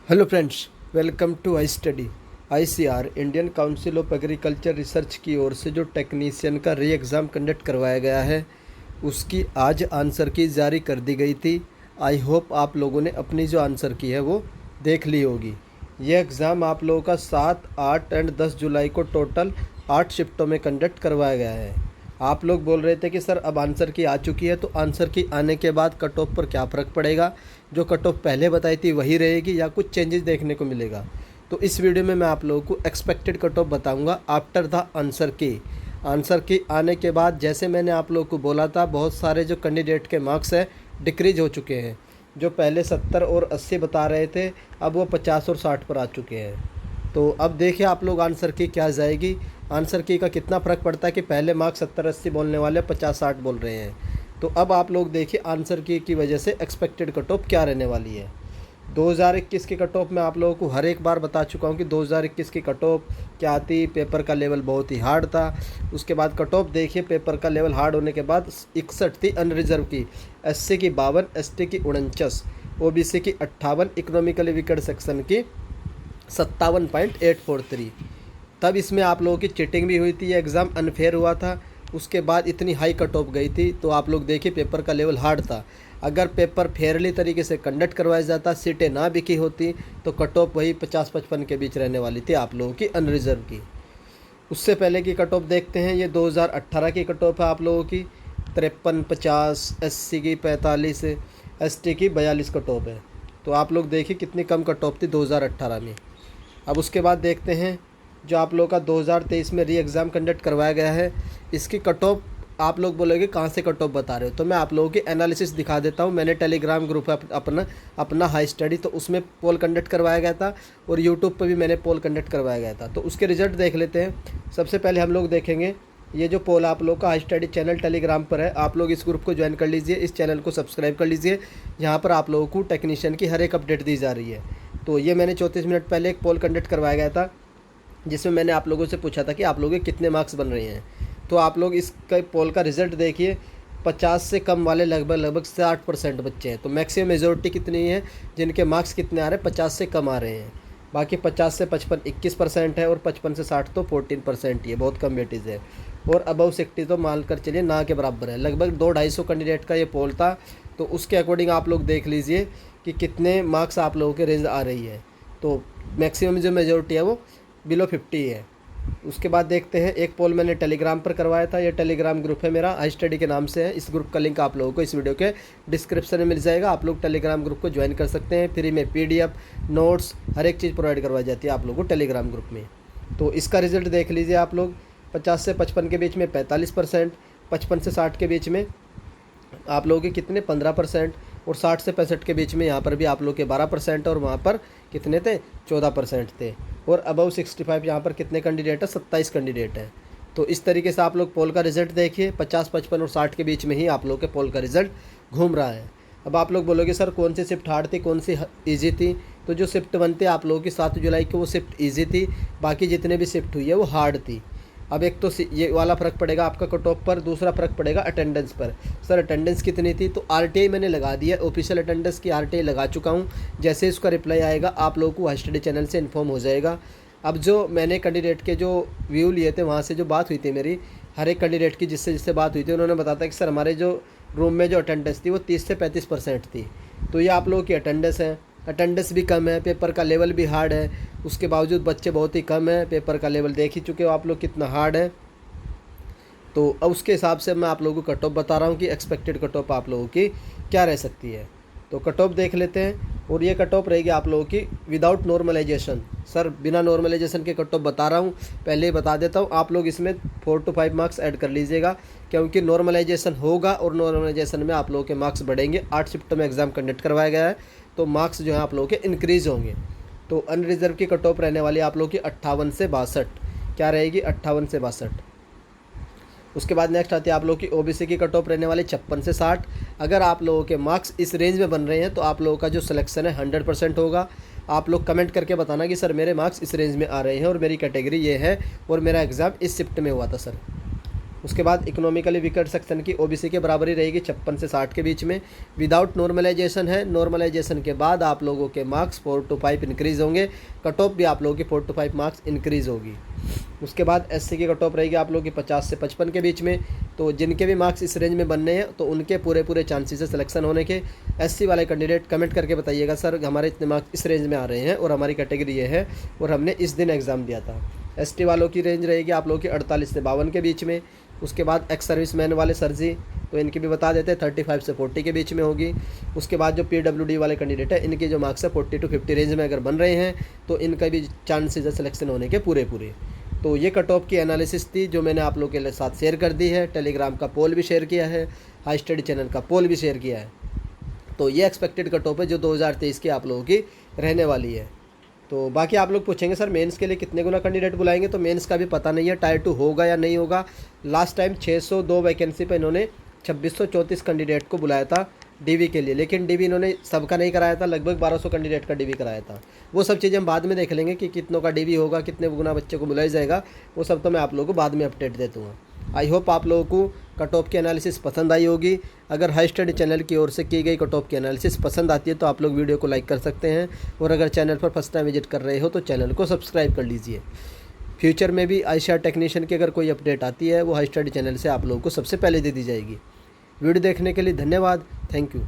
Hello friends, welcome to I study. ICR Indian council of agriculture research की ओर से जो टेक्नीशियन का री एग्ज़ाम कंडक्ट करवाया गया है उसकी आज आंसर की जारी कर दी गई थी। आई होप आप लोगों ने अपनी जो आंसर की है वो देख ली होगी। ये एग्ज़ाम आप लोगों का 7, 8 एंड 10 जुलाई को टोटल 8 शिफ्टों में कंडक्ट करवाया गया है। आप लोग बोल रहे थे कि सर अब आंसर की आ चुकी है तो आंसर की आने के बाद कट ऑफ पर क्या फ़र्क पड़ेगा, जो कट ऑफ पहले बताई थी वही रहेगी या कुछ चेंजेस देखने को मिलेगा। तो इस वीडियो में मैं आप लोगों को एक्सपेक्टेड कट ऑफ बताऊंगा आफ्टर द आंसर की आने के बाद। जैसे मैंने आप लोगों को बोला था, बहुत सारे जो कैंडिडेट के मार्क्स हैं डिक्रीज हो चुके हैं। जो पहले 70 और 80 बता रहे थे अब वो 50 और 60 पर आ चुके हैं। तो अब देखिए आप लोग आंसर की क्या जाएगी, आंसर की का कितना फ़र्क पड़ता है कि पहले मार्क्स 70-80 बोलने वाले 50-60 बोल रहे हैं। तो अब आप लोग देखिए आंसर की वजह से एक्सपेक्टेड कट ऑफ क्या रहने वाली है। 2021 की कट ऑफ मैं आप लोगों को हर एक बार बता चुका हूँ कि 2021 की कट ऑफ क्या आती। पेपर का लेवल बहुत ही हार्ड था। उसके बाद कट ऑफ देखिए, पेपर का लेवल हार्ड होने के बाद 61 थी अनरिजर्व की, एससी की 52, एसटी की 49, ओबीसी की 58, इकोनॉमिकली वीकर सेक्शन की 57.843। तब इसमें आप लोगों की चीटिंग भी हुई थी, ये एग्ज़ाम अनफेयर हुआ था। उसके बाद इतनी हाई कट ऑफ गई थी। तो आप लोग देखिए पेपर का लेवल हार्ड था। अगर पेपर फेयरली तरीके से कंडक्ट करवाया जाता, सीटें ना बिकी होती, तो कट ऑफ वही 50-55 के बीच रहने वाली थी आप लोगों की अनरिजर्व की। उससे पहले की कट ऑफ देखते हैं। ये 2018 की कट ऑफ है आप लोगों की 53-50, एससी की 45, एसटी की 42 कट ऑफ है। तो आप लोग देखिए कितनी कम कट ऑफ थी 2018 में। अब उसके बाद देखते हैं जो आप लोगों का 2023 में री एग्ज़ाम कंडक्ट करवाया गया है, इसकी कट ऑफ आप लोग बोलोगे कहाँ से कट ऑफ बता रहे हो, तो मैं आप लोगों की एनालिसिस दिखा देता हूँ। मैंने टेलीग्राम ग्रुप है अपना हाई स्टडी, तो उसमें पोल कंडक्ट करवाया गया था और यूट्यूब पर भी मैंने पोल कंडक्ट करवाया गया था। तो उसके रिजल्ट देख लेते हैं। सबसे पहले हम लोग देखेंगे ये जो पोल आप लोग का हाई स्टडी चैनल टेलीग्राम पर है, आप लोग इस ग्रुप को ज्वाइन कर लीजिए, इस चैनल को सब्सक्राइब कर लीजिए। यहाँ पर आप लोगों को टेक्नीशियन की हर एक अपडेट दी जा रही है। तो ये मैंने 34 मिनट पहले एक पोल कंडक्ट करवाया गया था, जिसमें मैंने आप लोगों से पूछा था कि आप लोगों के कितने मार्क्स बन रहे हैं। तो आप लोग इसका पोल का रिज़ल्ट देखिए, 50 से कम वाले लगभग 60% बच्चे हैं। तो मैक्सिमम मेजोरिटी कितनी है जिनके मार्क्स कितने आ रहे हैं, 50 से कम आ रहे हैं। बाकी 50 से 55 21% है और 55 से 60 तो 14% ही है, बहुत कम वेटेज है। और अबव 60 तो मान कर चलिए ना के बराबर है। लगभग 200-250 कैंडिडेट का ये पोल था। तो उसके अकॉर्डिंग आप लोग देख लीजिए कि कितने मार्क्स आप लोगों के रेंज आ रही है। तो मैक्सिमम जो मेजोरिटी है वो बिलो 50 है। उसके बाद देखते हैं, एक पोल मैंने टेलीग्राम पर करवाया था। ये टेलीग्राम ग्रुप है मेरा, आई स्टडी के नाम से है। इस ग्रुप का लिंक आप लोगों को इस वीडियो के डिस्क्रिप्शन में मिल जाएगा। आप लोग टेलीग्राम ग्रुप को ज्वाइन कर सकते हैं। फ्री में पीडीएफ, नोट्स, हर एक चीज़ प्रोवाइड करवाई जाती है आप लोगों को टेलीग्राम ग्रुप में। तो इसका रिजल्ट देख लीजिए आप लोग। 50 से 55 के बीच में 45%, 55 से 60 के बीच में आप लोगों के कितने 15%, और 60 से 65 के बीच में यहाँ पर भी आप लोग के 12%, और वहाँ पर कितने थे 14% थे। और अबव 65 यहाँ पर कितने कैंडिडेट है, 27 कैंडिडेट हैं। तो इस तरीके से आप लोग पोल का रिज़ल्ट देखिए, 50, 55 और 60 के बीच में ही आप लोग के पोल का रिज़ल्ट घूम रहा है। अब आप लोग बोलोगे सर कौन सी शिफ्ट हार्ड थी, कौन सी ईजी थी। तो जो शिफ्ट 1 थी आप लोगों की 7 जुलाई को, वो शिफ्ट ईजी थी। बाकी जितने भी शिफ्ट हुई है वो हार्ड थी। अब एक तो ये वाला फ़र्क पड़ेगा आपका कट ऑफ पर, दूसरा फ़र्क पड़ेगा अटेंडेंस पर। सर अटेंडेंस कितनी थी, तो आरटीआई मैंने लगा दिया, ऑफिशियल अटेंडेंस की आरटीआई लगा चुका हूँ। जैसे इसका रिप्लाई आएगा आप लोगों को हाई स्टडी चैनल से इन्फॉर्म हो जाएगा। अब जो मैंने कैंडिडेट के जो व्यू लिए थे, वहाँ से जो बात हुई थी मेरी हर एक कैंडिडेट की, जिससे बात हुई थी, उन्होंने बताया था कि सर हमारे जो रूम में जो अटेंडेंस थी वो 30 से 35% थी। तो ये आप लोगों की अटेंडेंस है। अटेंडेंस भी कम है, पेपर का लेवल भी हार्ड है, उसके बावजूद बच्चे बहुत ही कम है। पेपर का लेवल देख ही चुके हो आप लोग कितना हार्ड है। तो अब उसके हिसाब से मैं आप लोगों को कट ऑफ बता रहा हूँ कि एक्सपेक्टेड कट ऑफ आप लोगों की क्या रह सकती है। तो कट ऑफ देख लेते हैं, और ये कट ऑफ रहेगी आप लोगों की विदाउट नॉर्मलाइजेशन। सर बिना नॉर्मलाइजेशन के कट ऑफ बता रहा हूँ, पहले ही बता देता हूँ। आप लोग इसमें 4 to 5 मार्क्स ऐड कर लीजिएगा, क्योंकि नॉर्मलाइजेशन होगा और नॉर्मलाइजेशन में आप लोगों के मार्क्स बढ़ेंगे। 8 शिफ्ट में एग्ज़ाम कंडक्ट करवाया गया है, तो मार्क्स जो है आप लोगों के इंक्रीज़ होंगे। तो अनरिजर्व की कट ऑफ रहने वाली आप लोगों की 58 से 62, क्या रहेगी 58 से 62। उसके बाद नेक्स्ट आती है आप लोगों की ओबीसी की कट ऑफ रहने वाली 56 से 60। अगर आप लोगों के मार्क्स इस रेंज में बन रहे हैं तो आप लोगों का जो सिलेक्शन है 100% होगा। आप लोग कमेंट करके बताना कि सर मेरे मार्क्स इस रेंज में आ रहे हैं और मेरी कैटेगरी ये है और मेरा एग्ज़ाम इस शिफ्ट में हुआ था सर। उसके बाद इकोनॉमिकली वीकर सेक्शन की ओबीसी के बराबरी रहेगी 56 से 60 के बीच में। विदाउट नॉर्मलाइजेशन है, नॉर्मलाइजेशन के बाद आप लोगों के मार्क्स 4 to 5 इंक्रीज़ होंगे, कट ऑफ भी आप लोगों की 4 to 5 मार्क्स इंक्रीज़ होगी। उसके बाद एससी की कट ऑफ रहेगी आप लोगों की 50 से 55 के बीच में। तो जिनके भी मार्क्स इस रेंज में बनने हैं तो उनके पूरे चांसेस है सिलेक्शन होने के। एससी वाले कैंडिडेट कमेंट करके बताइएगा सर हमारे इतने मार्क्स इस रेंज में आ रहे हैं और हमारी कैटेगरी ये है और हमने इस दिन एग्ज़ाम दिया था। एसटी वालों की रेंज रहेगी आप लोगों की 48 से 52 के बीच में। उसके बाद एक्स सर्विस मैन वाले सर जी, तो इनकी भी बता देते हैं 35 से 40 के बीच में होगी। उसके बाद जो पीडब्ल्यूडी वाले कैंडिडेट है इनके जो मार्क्स है 40 to 50 रेंज में अगर बन रहे हैं तो इनका भी चांसेस है सिलेक्शन होने के पूरे। तो ये कट ऑफ की एनालिसिस थी जो मैंने आप लोगों के साथ शेयर कर दी है। टेलीग्राम का पोल भी शेयर किया है, हाई स्टडी चैनल का पोल भी शेयर किया है। तो ये एक्सपेक्टेड कट ऑफ है जो 2023 की आप लोगों की रहने वाली है। तो बाकी आप लोग पूछेंगे सर मेंस के लिए कितने गुना कैंडिडेट बुलाएंगे, तो मेंस का भी पता नहीं है टायर 2 होगा या नहीं होगा। लास्ट टाइम 602 वैकेंसी पे इन्होंने 2634 कैंडिडेट को बुलाया था डीवी के लिए, लेकिन डीवी इन्होंने सबका नहीं कराया था, लगभग 1200 कैंडिडेट का डीवी कराया था। वो सब चीज़ें हम बाद में देख लेंगे कि कितनों का डीवी होगा, कितने गुना बच्चे को बुलाया जाएगा, वो सब तो मैं आप लोगों को बाद में अपडेट दे दूँगा। आई होप आप लोगों को कट ऑफ की एनालिसिस पसंद आई होगी। अगर हाई स्टडी चैनल की ओर से की गई कट ऑफ की एनालिसिस पसंद आती है तो आप लोग वीडियो को लाइक कर सकते हैं, और अगर चैनल पर फर्स्ट टाइम विजिट कर रहे हो तो चैनल को सब्सक्राइब कर लीजिए। फ्यूचर में भी आईसीआर टेक्नीशियन की अगर कोई अपडेट आती है वो हाई स्टडी चैनल से आप लोगों को सबसे पहले दे दी जाएगी। वीडियो देखने के लिए धन्यवाद। Thank you.